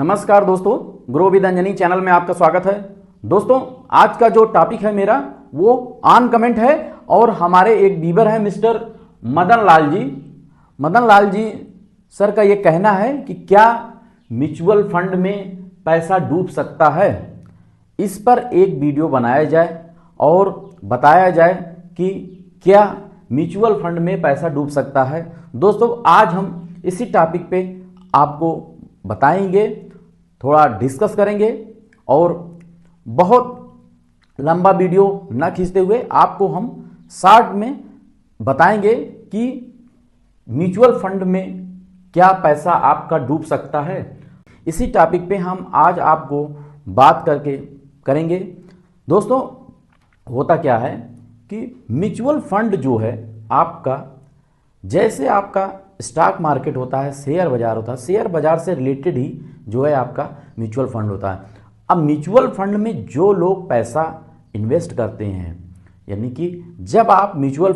नमस्कार दोस्तों, grow with Anjani channel में आपका स्वागत है। दोस्तों, आज का जो टॉपिक है मेरा वो ऑन कमेंट है और हमारे एक व्यूअर है मिस्टर मदन लाल जी। मदन लाल जी सर का ये कहना है कि क्या म्यूचुअल फंड में पैसा डूब सकता है। इस पर एक वीडियो बनाया जाए और बताया जाए कि क्या म्यूचुअल फंड में पैसा डूब सकता है। दोस्तों, आज हम इसी टॉपिक पे आपको बताएंगे, थोड़ा डिस्कस करेंगे और बहुत लंबा वीडियो ना खींचते हुए आपको हम शॉर्ट में बताएंगे कि म्यूचुअल फंड में क्या पैसा आपका डूब सकता है। इसी टॉपिक पे हम आज आपको बात करेंगे। दोस्तों, होता क्या है कि म्यूचुअल फंड जो है आपका, जैसे आपका स्टॉक मार्केट होता है, शेयर बाजार होता है, शेयर बाजार से रिलेटेड ही जो है आपका म्यूचुअल फंड होता है। अब म्यूचुअल फंड में जो लोग पैसा इन्वेस्ट करते हैं, यानी कि जब आप म्यूचुअल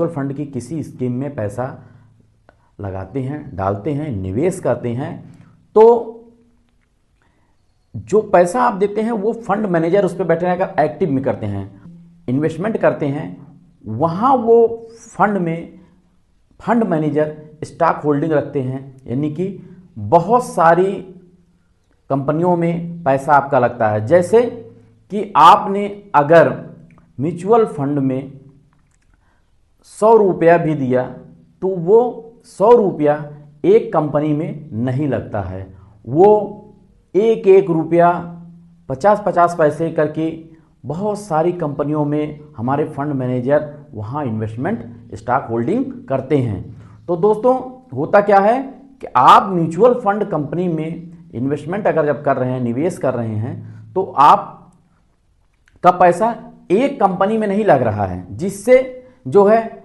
फंड की किसी स्कीम में पैसा लगाते हैं, डालते हैं, निवेश करते हैं, तो जो पैसा आप देते हैं वो फंड मैनेजर उस पर बैठे रहकर एक्टिव में करते हैं, इन्वेस्टमेंट करते हैं। वहाँ वो फंड मैनेजर स्टॉक होल्डिंग रखते हैं, यानी कि बहुत सारी कंपनियों में पैसा आपका लगता है। जैसे कि आपने अगर म्यूचुअल फंड में 100 रुपया भी दिया तो वो 100 रुपया एक कंपनी में नहीं लगता है, वो एक एक रुपया 50-50 पैसे करके बहुत सारी कंपनियों में हमारे फंड मैनेजर वहाँ इन्वेस्टमेंट स्टॉक होल्डिंग करते हैं। तो दोस्तों, होता क्या है कि आप म्यूचुअल फंड कंपनी में इन्वेस्टमेंट अगर जब कर रहे हैं, निवेश कर रहे हैं, तो आप का पैसा एक कंपनी में नहीं लग रहा है, जिससे जो है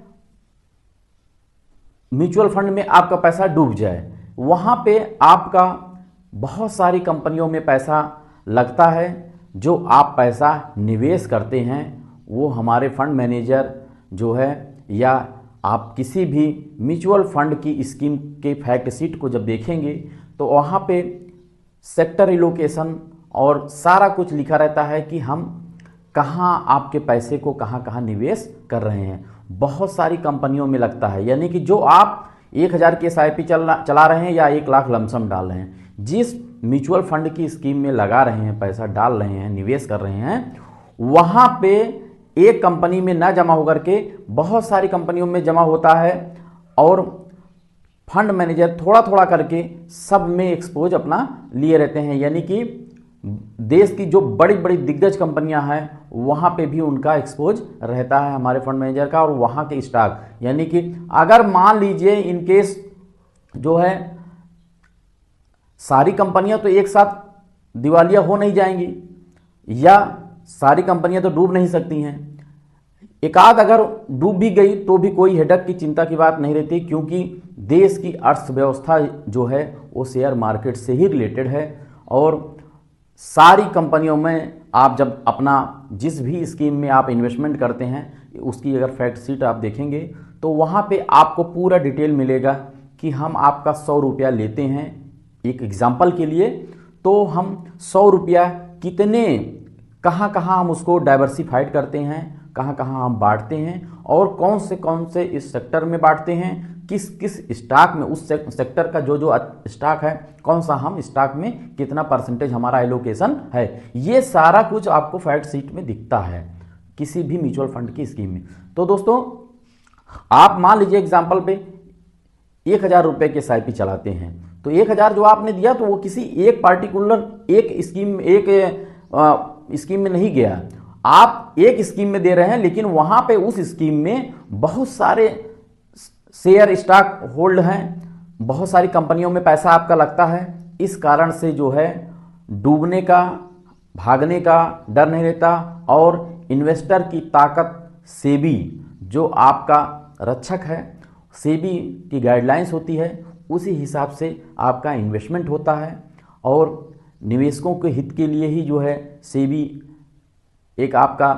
म्यूचुअल फंड में आपका पैसा डूब जाए। वहाँ पे आपका बहुत सारी कंपनियों में पैसा लगता है। जो आप पैसा निवेश करते हैं वो हमारे फंड मैनेजर जो है, या आप किसी भी म्यूचुअल फंड की स्कीम के फैक्ट शीट को जब देखेंगे तो वहाँ पे सेक्टर एलोकेशन और सारा कुछ लिखा रहता है कि हम कहाँ आपके पैसे को कहाँ निवेश कर रहे हैं। बहुत सारी कंपनियों में लगता है, यानी कि जो आप 1000 की SIP चला रहे हैं या 1 लाख लमसम डाल रहे हैं, जिस म्यूचुअल फंड की स्कीम में लगा रहे हैं, पैसा डाल रहे हैं, निवेश कर रहे हैं, वहाँ पे एक कंपनी में ना जमा होकर के बहुत सारी कंपनियों में जमा होता है और फंड मैनेजर थोड़ा थोड़ा करके सब में एक्सपोज अपना लिए रहते हैं। यानी कि देश की जो बड़ी बड़ी दिग्गज कंपनियां हैं वहाँ पे भी उनका एक्सपोज रहता है हमारे फंड मैनेजर का, और वहाँ के स्टॉक, यानी कि अगर मान लीजिए इनकेस जो है सारी कंपनियां तो एक साथ दिवालिया हो नहीं जाएंगी, या सारी कंपनियां तो डूब नहीं सकती हैं, एक आध अगर डूब भी गई तो भी कोई हेडक की चिंता की बात नहीं रहती, क्योंकि देश की अर्थव्यवस्था जो है वो शेयर मार्केट से ही रिलेटेड है। और सारी कंपनियों में आप जब अपना जिस भी स्कीम में आप इन्वेस्टमेंट करते हैं उसकी अगर फैक्ट शीट आप देखेंगे तो वहाँ पे आपको पूरा डिटेल मिलेगा कि हम आपका 100 रुपया लेते हैं, एक एग्जाम्पल के लिए, तो हम 100 रुपया कितने कहाँ हम उसको डाइवर्सिफाइड करते हैं, कहाँ हम बांटते हैं, और कौन से इस सेक्टर में बांटते हैं, किस स्टॉक में, उस सेक्टर का जो स्टॉक है, कौन सा हम स्टॉक में कितना परसेंटेज हमारा एलोकेशन है, ये सारा कुछ आपको फैक्ट शीट में दिखता है किसी भी म्यूचुअल फंड की स्कीम में। तो दोस्तों, आप मान लीजिए एग्जाम्पल पे 1000 रुपये की SIP चलाते हैं, तो 1000 जो आपने दिया तो वो किसी एक पार्टिकुलर एक स्कीम में नहीं गया, आप एक स्कीम में दे रहे हैं, लेकिन वहां पे उस स्कीम में बहुत सारे शेयर स्टॉक होल्ड हैं, बहुत सारी कंपनियों में पैसा आपका लगता है। इस कारण से जो है डूबने का, भागने का डर नहीं रहता, और इन्वेस्टर की ताकत सेबी जो आपका रक्षक है, सेबी की गाइडलाइंस होती है, उसी हिसाब से आपका इन्वेस्टमेंट होता है। और निवेशकों के हित के लिए ही जो है सेबी एक आपका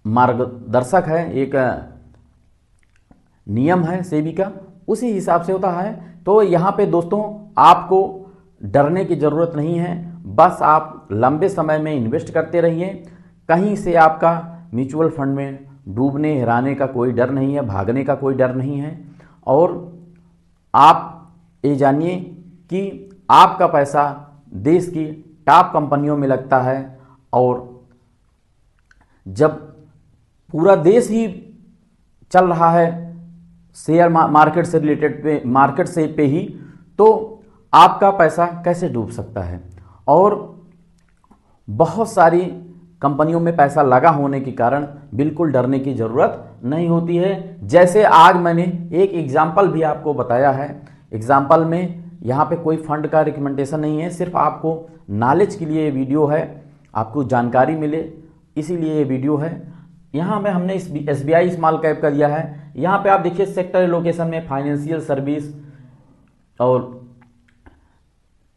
मार्गदर्शक है, एक नियम है सेबी का, उसी हिसाब से होता है। तो यहाँ पे दोस्तों आपको डरने की ज़रूरत नहीं है। बस आप लंबे समय में इन्वेस्ट करते रहिए। कहीं से आपका म्यूचुअल फंड में डूबने हिराने का कोई डर नहीं है, भागने का कोई डर नहीं है। और आप ये जानिए कि आपका पैसा देश की टॉप कंपनियों में लगता है, और जब पूरा देश ही चल रहा है शेयर मार्केट से रिलेटेड मार्केट से पे ही, तो आपका पैसा कैसे डूब सकता है। और बहुत सारी कंपनियों में पैसा लगा होने के कारण बिल्कुल डरने की ज़रूरत नहीं होती है। जैसे आज मैंने एक एग्जाम्पल भी आपको बताया है। एग्जाम्पल में यहाँ पे कोई फंड का रिकमेंडेशन नहीं है, सिर्फ आपको नॉलेज के लिए ये वीडियो है, आपको जानकारी मिले इसीलिए ये वीडियो है। यहाँ में हमने इस SBI स्मॉल कैप का दिया है। यहाँ पे आप देखिए सेक्टर एलोकेशन में फाइनेंशियल सर्विस और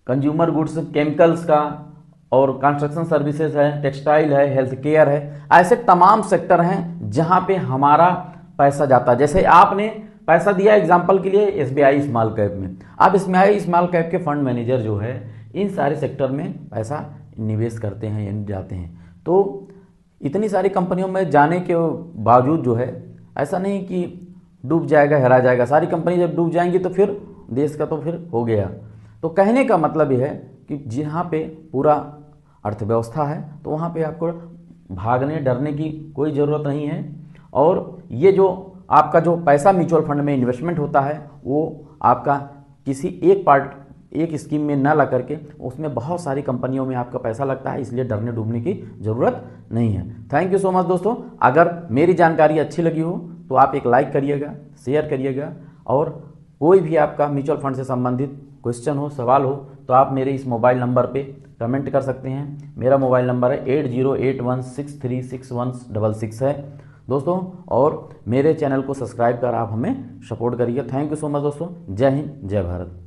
कंज्यूमर गुड्स, केमिकल्स का, और कंस्ट्रक्शन सर्विसेज है, टेक्सटाइल है, हेल्थ केयर है, ऐसे तमाम सेक्टर हैं जहाँ पे हमारा पैसा जाता है। जैसे आपने पैसा दिया एग्जाम्पल के लिए SBI स्मॉल कैप में, अब SBI स्मॉल कैप के फंड मैनेजर जो है इन सारे सेक्टर में पैसा निवेश करते हैं यानी जाते हैं। तो इतनी सारी कंपनियों में जाने के बावजूद जो है ऐसा नहीं कि डूब जाएगा, हरा जाएगा। सारी कंपनी जब डूब जाएंगी तो फिर देश का तो फिर हो गया। तो कहने का मतलब यह है कि जहाँ पे पूरा अर्थव्यवस्था है तो वहाँ पे आपको भागने डरने की कोई ज़रूरत नहीं है। और ये जो आपका जो पैसा म्यूचुअल फंड में इन्वेस्टमेंट होता है वो आपका किसी एक स्कीम में ना ला करके उसमें बहुत सारी कंपनियों में आपका पैसा लगता है, इसलिए डरने डूबने की ज़रूरत नहीं है। थैंक यू सो मच दोस्तों। अगर मेरी जानकारी अच्छी लगी हो तो आप एक लाइक करिएगा, शेयर करिएगा, और कोई भी आपका म्यूचुअल फंड से संबंधित क्वेश्चन हो, सवाल हो तो आप मेरे इस मोबाइल नंबर पे कमेंट कर सकते हैं। मेरा मोबाइल नंबर है 8081636166 है दोस्तों। और मेरे चैनल को सब्सक्राइब कर आप हमें सपोर्ट करिए। थैंक यू सो मच दोस्तों। जय हिंद, जय भारत।